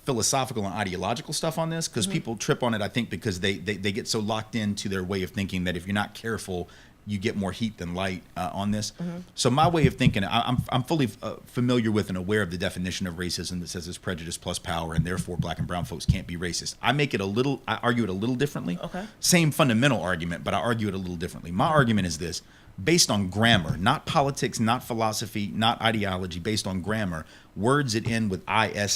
C: philosophical and ideological stuff on this because people trip on it, I think, because they get so locked into their way of thinking that if you're not careful, you get more heat than light on this. So my way of thinking, I'm fully familiar with and aware of the definition of racism that says it's prejudice plus power, and therefore black and brown folks can't be racist. I argue it a little differently.
B: Okay.
C: Same fundamental argument, but I argue it a little differently. My argument is this: based on grammar, not politics, not philosophy, not ideology, based on grammar, words that end with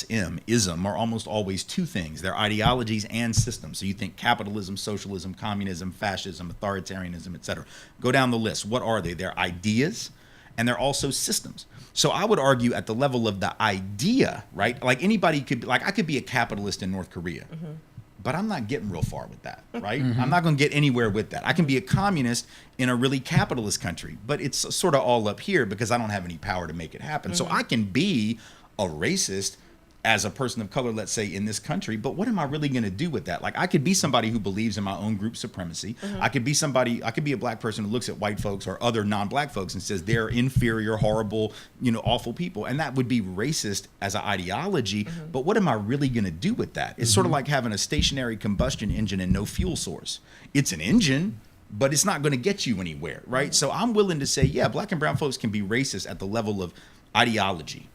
C: ism are almost always two things. They're ideologies and systems. So you think capitalism, socialism, communism, fascism, authoritarianism, etc. Go down the list. What are they? They're ideas, and they're also systems. So I would argue at the level of the idea, right? Like anybody could, like I could be a capitalist in North Korea. But I'm not getting real far with that, right? I'm not going to get anywhere with that. I can be a communist in a really capitalist country, but it's sort of all up here because I don't have any power to make it happen. So I can be a racist as a person of color, let's say, in this country, but what am I really going to do with that? Like I could be somebody who believes in my own group supremacy. I could be a black person who looks at white folks or other non-black folks and says they're inferior, horrible, awful people. And that would be racist as an ideology. But what am I really going to do with that? It's sort of like having a stationary combustion engine and no fuel source. It's an engine, but it's not going to get you anywhere, right? So I'm willing to say, yeah, black and brown folks can be racist at the level of ideology.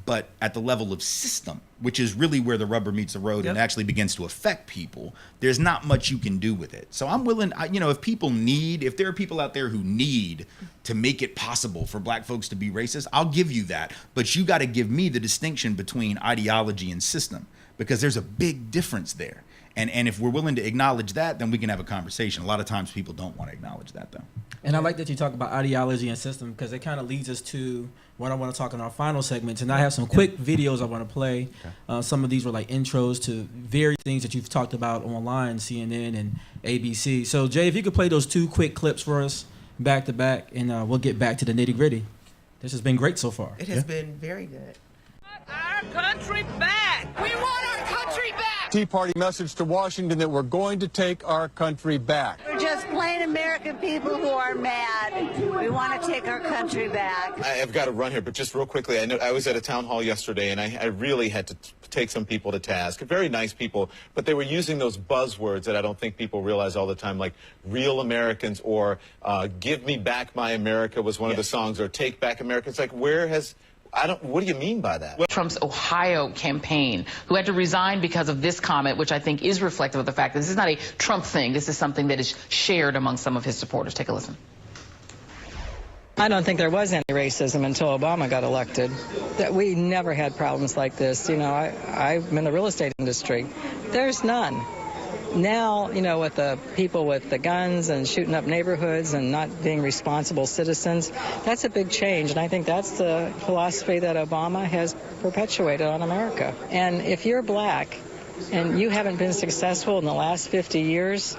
C: But at the level of system, which is really where the rubber meets the road and actually begins to affect people, there's not much you can do with it. So I'm willing, if there are people out there who need to make it possible for black folks to be racist, I'll give you that. But you got to give me the distinction between ideology and system, because there's a big difference there. And if we're willing to acknowledge that, then we can have a conversation. A lot of times people don't want to acknowledge that, though.
A: And I like that you talk about ideology and system because it kind of leads us to what I want to talk in our final segment. And I have some quick videos I want to play. Some of these were like intros to various things that you've talked about online, CNN and ABC. So, Jay, if you could play those two quick clips for us back to back, and we'll get back to the nitty gritty. This has been great so far.
B: It has been very good.
F: Our country back! We want our country back!
G: Tea Party message to Washington that we're going to take our country back.
H: We're just plain American people who are mad. We want to take our country back.
I: I've got to run here, but just real quickly, I know I was at a town hall yesterday, and I really had to take some people to task. Very nice people, but they were using those buzzwords that I don't think people realize all the time, like real Americans or give me back my America was one of the songs, or take back America. It's like, what do you mean by that?
J: Trump's Ohio campaign, who had to resign because of this comment, which I think is reflective of the fact that this is not a Trump thing. This is something that is shared among some of his supporters. Take a listen.
K: I don't think there was any racism until Obama got elected. That we never had problems like this. I'm in the real estate industry. There's none. Now, with the people with the guns and shooting up neighborhoods and not being responsible citizens, that's a big change. And I think that's the philosophy that Obama has perpetuated on America. And if you're black and you haven't been successful in the last 50 years,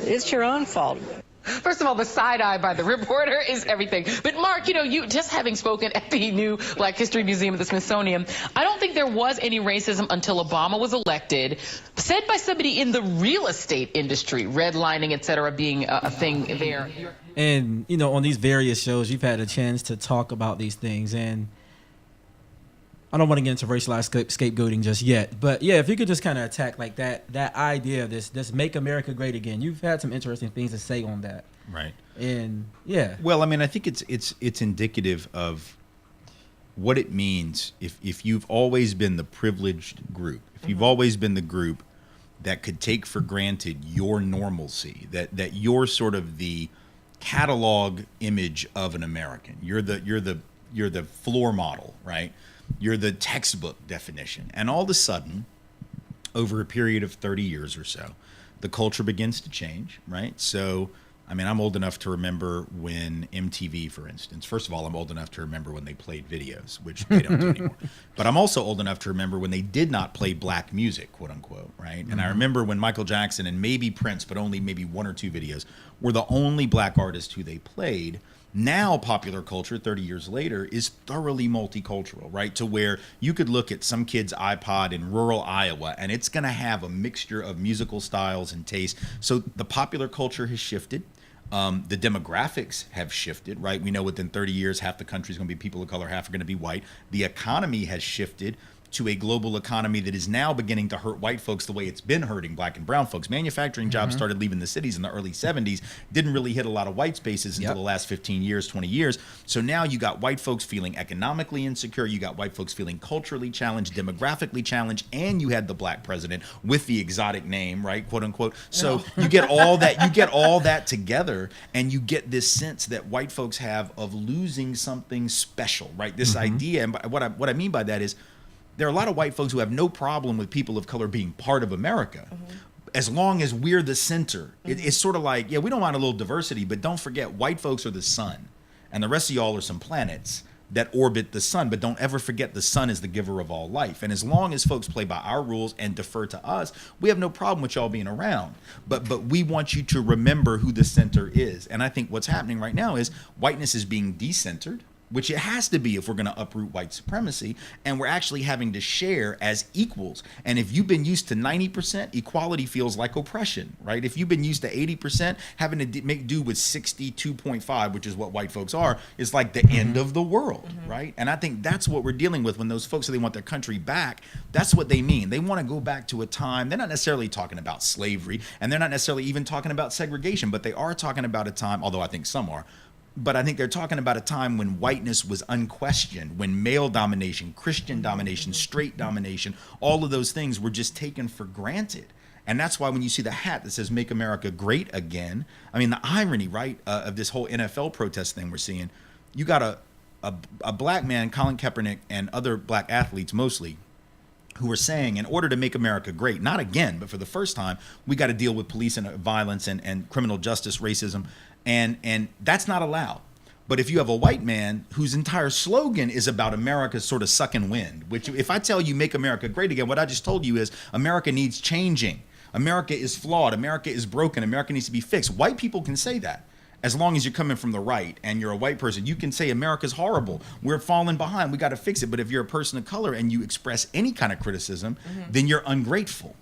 K: it's your own fault.
J: First of all, the side eye by the reporter is everything. But Mark, you just having spoken at the new Black History Museum at the Smithsonian, I don't think there was any racism until Obama was elected, said by somebody in the real estate industry, redlining, et cetera, being a thing there.
A: And, on these various shows, you've had a chance to talk about these things. And I don't want to get into racialized scapegoating just yet, but yeah, if you could just kind of attack like that idea of this make America great again. You've had some interesting things to say on that,
C: right?
A: And yeah,
C: well, I mean, I think it's indicative of what it means if you've always been the privileged group, if you've always been the group that could take for granted your normalcy, that you're sort of the catalog image of an American. You're the floor model, right? You're the textbook definition. And all of a sudden, over a period of 30 years or so, the culture begins to change, right? So, I mean, I'm old enough to remember when MTV, for instance, first of all, I'm old enough to remember when they played videos, which they don't do anymore. But I'm also old enough to remember when they did not play black music, quote unquote, right? And I remember when Michael Jackson and maybe Prince, but only maybe one or two videos, were the only black artists who they played. Now popular culture 30 years later is thoroughly multicultural, right? To where you could look at some kid's iPod in rural Iowa and it's going to have a mixture of musical styles and tastes. So the popular culture has shifted. The demographics have shifted, right? We know within 30 years, half the country is going to be people of color, half are going to be white. The economy has shifted to a global economy that is now beginning to hurt white folks the way it's been hurting black and brown folks. Manufacturing jobs started leaving the cities in the early 70s, didn't really hit a lot of white spaces until the last 15 years, 20 years. So now you got white folks feeling economically insecure, you got white folks feeling culturally challenged, demographically challenged, and you had the black president with the exotic name, right, quote unquote. So you get all that together, and you get this sense that white folks have of losing something special, right? This idea, and what I mean by that is, there are a lot of white folks who have no problem with people of color being part of America, as long as we're the center. It's sort of like, yeah, we don't mind a little diversity, but don't forget white folks are the sun, and the rest of y'all are some planets that orbit the sun, but don't ever forget the sun is the giver of all life. And as long as folks play by our rules and defer to us, we have no problem with y'all being around. But we want you to remember who the center is. And I think what's happening right now is whiteness is being decentered, which it has to be if we're going to uproot white supremacy, and we're actually having to share as equals. And if you've been used to 90%, equality feels like oppression, right? If you've been used to 80%, having to make do with 62.5, which is what white folks are, is like the end of the world, right? And I think that's what we're dealing with when those folks say they want their country back. That's what they mean. They want to go back to a time. They're not necessarily talking about slavery, and they're not necessarily even talking about segregation, but they are talking about a time, although I think some are, but I think they're talking about a time when whiteness was unquestioned, when male domination, Christian domination, straight domination, all of those things were just taken for granted. And that's why when you see the hat that says "Make America Great Again," I mean, the irony, right, of this whole NFL protest thing we're seeing, you got a black man, Colin Kaepernick, and other black athletes mostly, who are saying, in order to make America great, not again, but for the first time, we got to deal with police and violence and criminal justice, racism, and that's not allowed. But if you have a white man whose entire slogan is about America sort of sucking wind, which if I tell you make America great again, what I just told you is America needs changing. America is flawed. America is broken. America needs to be fixed. White people can say that. As long as you're coming from the right and you're a white person, you can say America's horrible. We're falling behind. We got to fix it. But if you're a person of color and you express any kind of criticism, then you're ungrateful,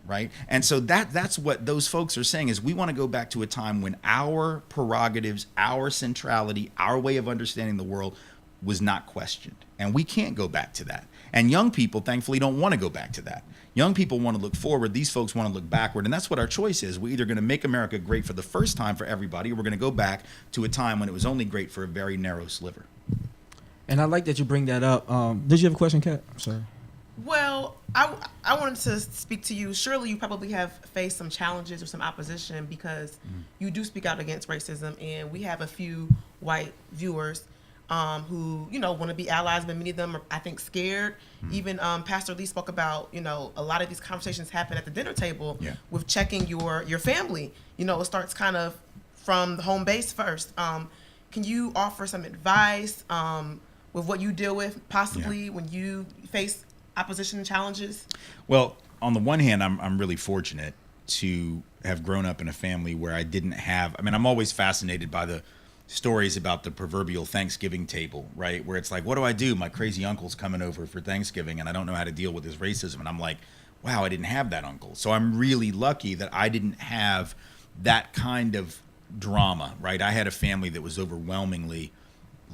C: right? And so that's what those folks are saying is we want to go back to a time when our prerogatives, our centrality, our way of understanding the world was not questioned. And we can't go back to that. And young people, thankfully, don't want to go back to that. Young people want to look forward. These folks want to look backward. And that's what our choice is. We're either going to make America great for the first time for everybody, or we're going to go back to a time when it was only great for a very narrow sliver.
A: And I like that you bring that up. Did you have a question, Kat? I'm sorry.
B: Well, I wanted to speak to you. Surely you probably have faced some challenges or some opposition because you do speak out against racism. And we have a few white viewers who, want to be allies, but many of them are, I think, scared. Even Pastor Lee spoke about, a lot of these conversations happen at the dinner table with checking your family. It starts kind of from the home base first. Can you offer some advice with what you deal with possibly when you face opposition and challenges?
C: Well, on the one hand, I'm really fortunate to have grown up in a family where I didn't have, I'm always fascinated by the stories about the proverbial Thanksgiving table, right? Where it's like, what do I do? My crazy uncle's coming over for Thanksgiving and I don't know how to deal with his racism. And I'm like, wow, I didn't have that uncle. So I'm really lucky that I didn't have that kind of drama, right? I had a family that was overwhelmingly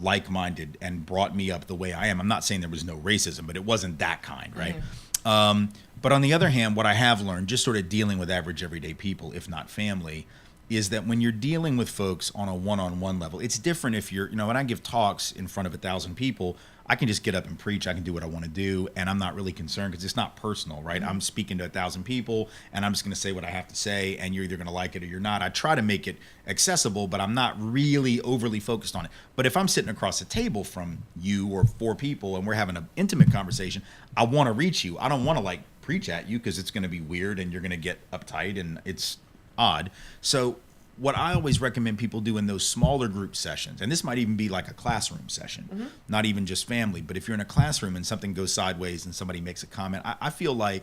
C: like-minded and brought me up the way I am. I'm not saying there was no racism, but it wasn't that kind, right? But on the other hand, what I have learned, just sort of dealing with average everyday people, if not family, is that when you're dealing with folks on a one-on-one level, it's different if you're, when I give talks in front of 1,000 people, I can just get up and preach. I can do what I want to do, and I'm not really concerned because it's not personal, right? I'm speaking to 1,000 people, and I'm just going to say what I have to say, and you're either going to like it or you're not. I try to make it accessible, but I'm not really overly focused on it. But if I'm sitting across the table from you or 4 people, and we're having an intimate conversation, I want to reach you. I don't want to, preach at you because it's going to be weird, and you're going to get uptight, and it's odd. So what I always recommend people do in those smaller group sessions, and this might even be like a classroom session, not even just family, but if you're in a classroom and something goes sideways and somebody makes a comment, I feel like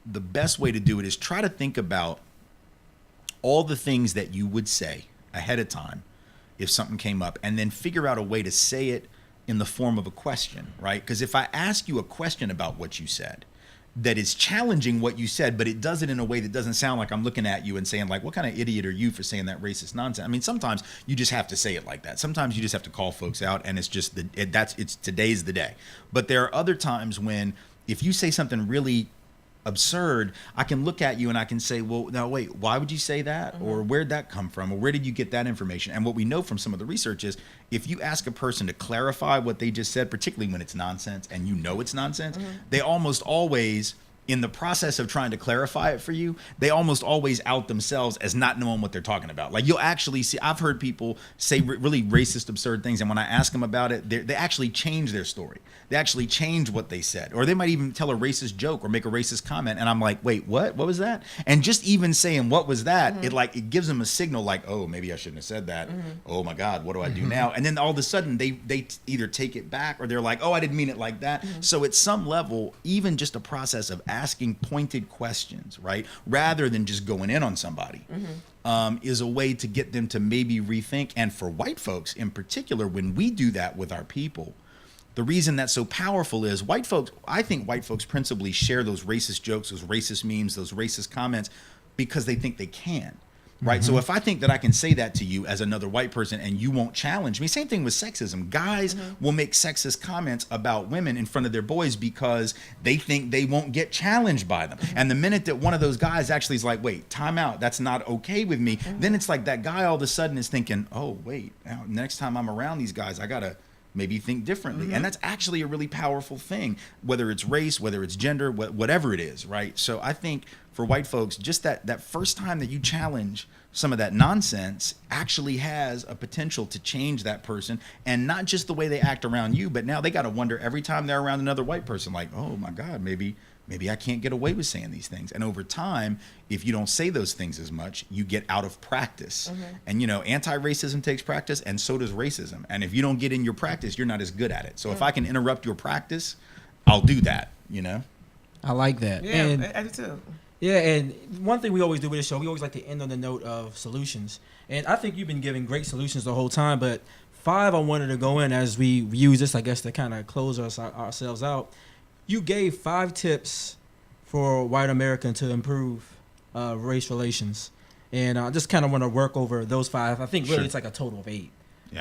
C: the best way to do it is try to think about all the things that you would say ahead of time if something came up, and then figure out a way to say it in the form of a question, right? Because if I ask you a question about what you said that is challenging what you said, but it does it in a way that doesn't sound like I'm looking at you and saying like, what kind of idiot are you for saying that racist nonsense? I mean, sometimes you just have to say it like that. Sometimes you just have to call folks out, and it's just it's today's the day. But there are other times when if you say something really absurd, I can look at you and I can say, well, now wait, why would you say that? Or where'd that come from? Or where did you get that information? And what we know from some of the research is if you ask a person to clarify what they just said, particularly when it's nonsense and you know it's nonsense, they almost always, in the process of trying to clarify it for you, they almost always out themselves as not knowing what they're talking about. Like you'll actually see, I've heard people say really racist, absurd things, and when I ask them about it, they actually change their story. They actually change what they said, or they might even tell a racist joke or make a racist comment, and I'm like, wait, what was that? And just even saying what was that, it gives them a signal like, oh, maybe I shouldn't have said that. Oh my God, what do I do now? And then all of a sudden they either take it back or they're like, oh, I didn't mean it like that. So at some level, even just a process of asking pointed questions, right, rather than just going in on somebody, is a way to get them to maybe rethink. And for white folks in particular, when we do that with our people, the reason that's so powerful is I think white folks principally share those racist jokes, those racist memes, those racist comments because they think they can. Right. So if I think that I can say that to you as another white person and you won't challenge me, same thing with sexism. Guys will make sexist comments about women in front of their boys because they think they won't get challenged by them. And the minute that one of those guys actually is like, wait, time out, that's not okay with me, then it's like that guy all of a sudden is thinking, oh, wait, now, next time I'm around these guys, I got to maybe think differently. And that's actually a really powerful thing, whether it's race, whether it's gender, whatever it is, right? So I think for white folks, just that first time that you challenge some of that nonsense actually has a potential to change that person, and not just the way they act around you, but now they got to wonder every time they're around another white person, like, oh my God, maybe I can't get away with saying these things. And over time, if you don't say those things as much, you get out of practice. And, anti-racism takes practice, and so does racism. And if you don't get in your practice, you're not as good at it. So if I can interrupt your practice, I'll do that,
A: I like that.
B: Yeah,
A: And
B: I do too.
A: yeah, and one thing we always do with the show, we always like to end on the note of solutions. And I think you've been giving great solutions the whole time, but 5, I wanted to go in as we use this, I guess, to kind of close ourselves out. You gave 5 tips for white America to improve race relations. And I just kind of want to work over those 5. I think really it's like a total of 8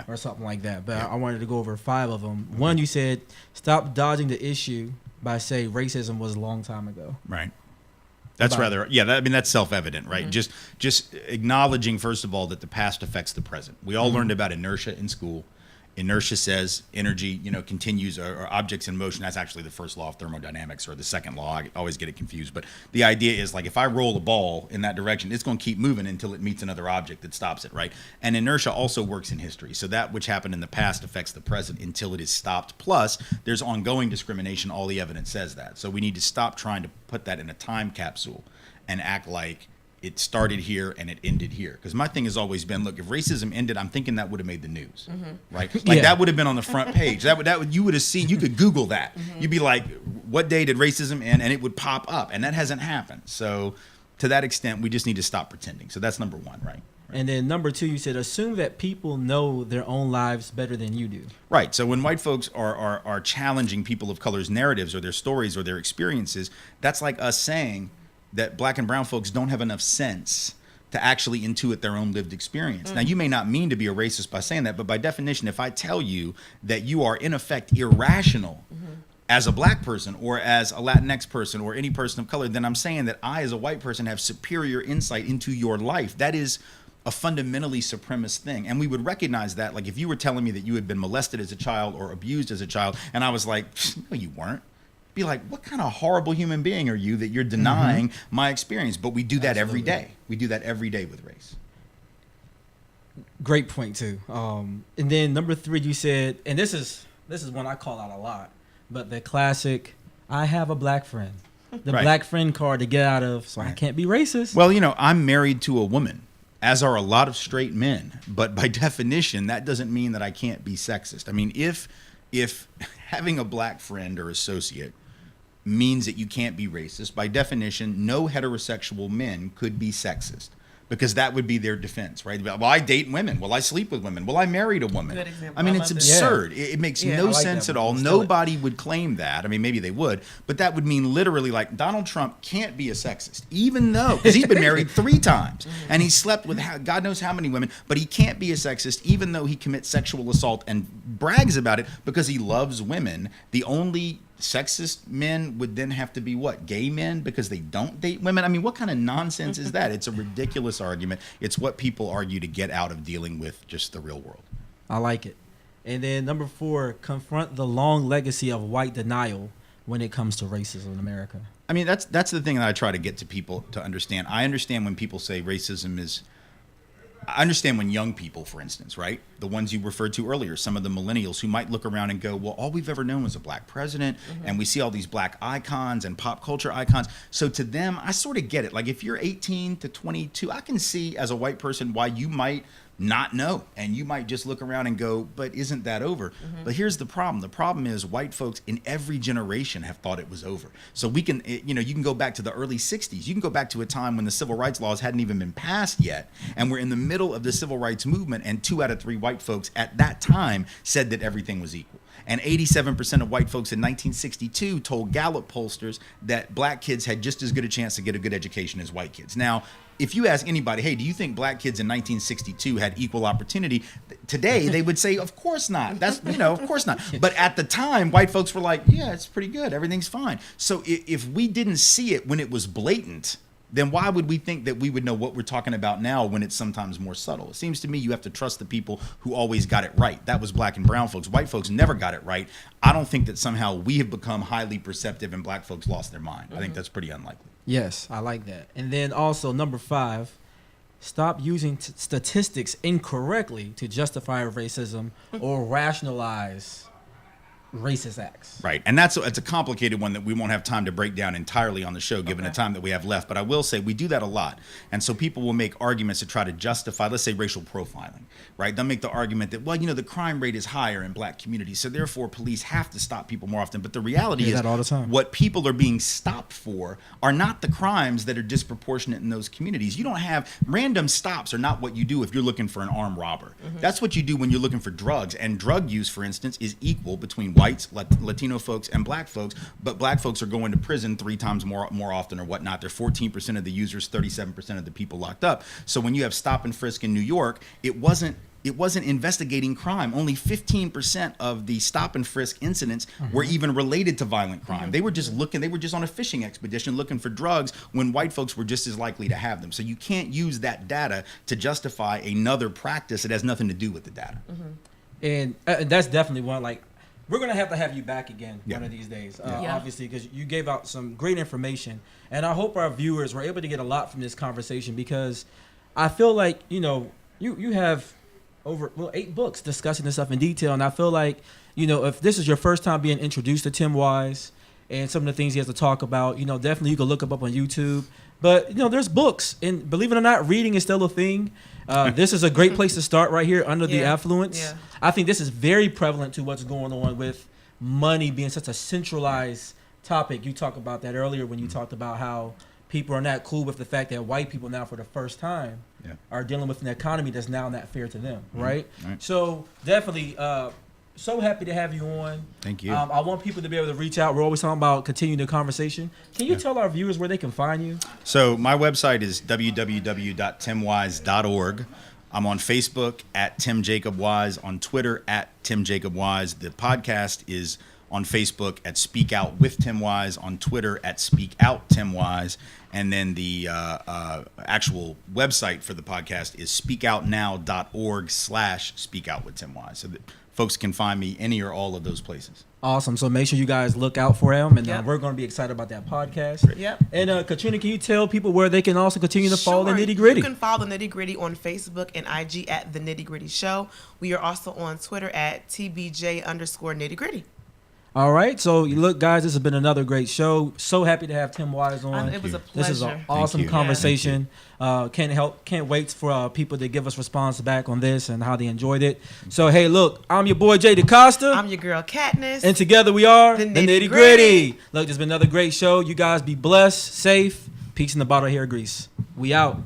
A: or something like that. But I wanted to go over 5 of them. One, you said, stop dodging the issue by saying racism was a long time ago.
C: Right. That's that's self-evident, right? Just acknowledging, first of all, that the past affects the present. We all learned about inertia in school. Inertia says energy, continues, or objects in motion. That's actually the first law of thermodynamics, or the second law. I always get it confused. But the idea is, like, if I roll a ball in that direction, it's going to keep moving until it meets another object that stops it, right? And inertia also works in history. So that which happened in the past affects the present until it is stopped. Plus, there's ongoing discrimination. All the evidence says that. So we need to stop trying to put that in a time capsule and act like it started here and it ended here. Because my thing has always been, look, if racism ended, I'm thinking that would have made the news, right? Like that would have been on the front page. That would you would have seen. You could Google that. You'd be like, what day did racism end? And it would pop up. And that hasn't happened. So to that extent, we just need to stop pretending. So that's number 1, right?
A: And then number 2, you said, assume that people know their own lives better than you do.
C: Right. So when white folks are challenging people of color's narratives or their stories or their experiences, that's like us saying that black and brown folks don't have enough sense to actually intuit their own lived experience. Now, you may not mean to be a racist by saying that, but by definition, if I tell you that you are in effect irrational as a black person or as a Latinx person or any person of color, then I'm saying that I, as a white person, have superior insight into your life. That is a fundamentally supremacist thing. And we would recognize that, like, if you were telling me that you had been molested as a child or abused as a child, and I was like, no, you weren't. Be like, what kind of horrible human being are you that you're denying my experience? But we do that every day. We do that every day with race.
A: Great point too. And then number 3, you said, and this is one I call out a lot, but the classic, I have a black friend. The black friend card to get out of, so I can't be racist.
C: Well, I'm married to a woman, as are a lot of straight men. But by definition, that doesn't mean that I can't be sexist. I mean, if having a black friend or associate means that you can't be racist, by definition, no heterosexual men could be sexist. because that would be their defense, right? Well, I date women. Well, I sleep with women. Well, I married a woman.
B: Good example.
C: I mean,
B: I
C: it's
B: love
C: absurd. It makes no
A: like
C: sense
A: that
C: at all.
A: one. Let's do it.
C: Nobody would claim that. I mean, maybe they would, but that would mean literally like Donald Trump can't be a sexist, even though, because he's been married 3 times and he slept with God knows how many women, but he can't be a sexist, even though he commits sexual assault and brags about it because he loves women. The only sexist men would then have to be what? Gay men because they don't date women? I mean, what kind of nonsense is that? It's a ridiculous argument. It's what people argue to get out of dealing with just the real world.
A: I like it. And then number 4, confront the long legacy of white denial when it comes to racism in America.
C: I mean, that's the thing that I try to get to people to understand. I understand when people say racism is... I understand when young people, for instance, right, the ones you referred to earlier, some of the millennials who might look around and go, well, all we've ever known was a black president, and we see all these black icons and pop culture icons. So to them, I sort of get it. Like if you're 18 to 22, I can see as a white person why you might not know, and you might just look around and go, but isn't that over? But here's the problem. The problem is white folks in every generation have thought it was over. So we can, you know, you can go back to the early 60s. You can go back to a time when the civil rights laws hadn't even been passed yet, and we're in the middle of the civil rights movement, and 2 out of 3 white folks at that time said that everything was equal. And 87% of white folks in 1962 told Gallup pollsters that black kids had just as good a chance to get a good education as white kids. Now, if you ask anybody, hey, do you think black kids in 1962 had equal opportunity? Today, they would say, of course not. That's, you know, of course not. But at the time, white folks were like, yeah, it's pretty good. Everything's fine. So if we didn't see it when it was blatant, then why would we think that we would know what we're talking about now when it's sometimes more subtle? It seems to me you have to trust the people who always got it right. That was black and brown folks. White folks never got it right. I don't think that somehow we have become highly perceptive and black folks lost their mind. I think that's pretty unlikely.
A: Yes, I like that. And then also number 5, stop using statistics incorrectly to justify racism or rationalize racist acts.
C: Right. And it's a complicated one that we won't have time to break down entirely on the show given the time that we have left. But I will say we do that a lot. And so people will make arguments to try to justify, let's say, racial profiling, right? They'll make the argument that, well, you know, the crime rate is higher in black communities, so therefore police have to stop people more often. But the reality is
A: that all the time.
C: What people are being stopped for are not the crimes that are disproportionate in those communities. You don't have random stops are not what you do if you're looking for an armed robber. That's what you do when you're looking for drugs. And drug use, for instance, is equal between whites, Latino folks, and black folks, but black folks are going to prison 3 times more often or whatnot. They're 14% of the users, 37% of the people locked up. So when you have stop and frisk in New York, it wasn't investigating crime. Only 15% of the stop and frisk incidents were even related to violent crime. They were just on a fishing expedition looking for drugs when white folks were just as likely to have them. So you can't use that data to justify another practice that has nothing to do with the data.
A: And that's definitely one, like, we're going to have you back again one of these days, obviously, because you gave out some great information. And I hope our viewers were able to get a lot from this conversation, because I feel like, you know, you have over 8 books discussing this stuff in detail. And I feel like, you know, if this is your first time being introduced to Tim Wise and some of the things he has to talk about, you know, definitely you can look him up on YouTube. But, you know, there's books. And believe it or not, reading is still a thing. This is a great place to start right here under the affluence. Yeah. I think this is very prevalent to what's going on with money being such a centralized topic. You talked about that earlier when you talked about how people are not cool with the fact that white people now for the first time are dealing with an economy that's now not fair to them, right? So definitely so happy to have you on.
C: Thank you.
A: I want people to be able to reach out. We're always talking about continuing the conversation. Can you tell our viewers where they can find you?
C: So my website is www.timwise.org. I'm on Facebook at Tim Jacob Wise, on Twitter at Tim Jacob Wise. The podcast is on Facebook at Speak Out with Tim Wise, on Twitter at Speak Out Tim Wise, and then the actual website for the podcast is speakoutnow.org/Speak Out with Tim Wise. So that folks can find me any or all of those places.
A: Awesome. So make sure you guys look out for him, and we're going to be excited about that podcast.
B: Yep.
A: And Katrina, can you tell people where they can also continue to follow the Nitty Gritty?
B: You can follow the Nitty Gritty on Facebook and IG at the Nitty Gritty Show. We are also on Twitter at TBJ_Nitty Gritty.
A: All right. So look, guys, this has been another great show. So happy to have Tim Wise on.
B: It was a pleasure.
A: This is an awesome conversation. Can't wait for people to give us response back on this and how they enjoyed it. So, hey, look, I'm your boy, Jay DeCosta.
B: I'm your girl, Katniss.
A: And together we are
B: the Nitty Gritty.
A: Look, there's been another great show. You guys be blessed, safe. Peace in the bottle of hair grease. We out.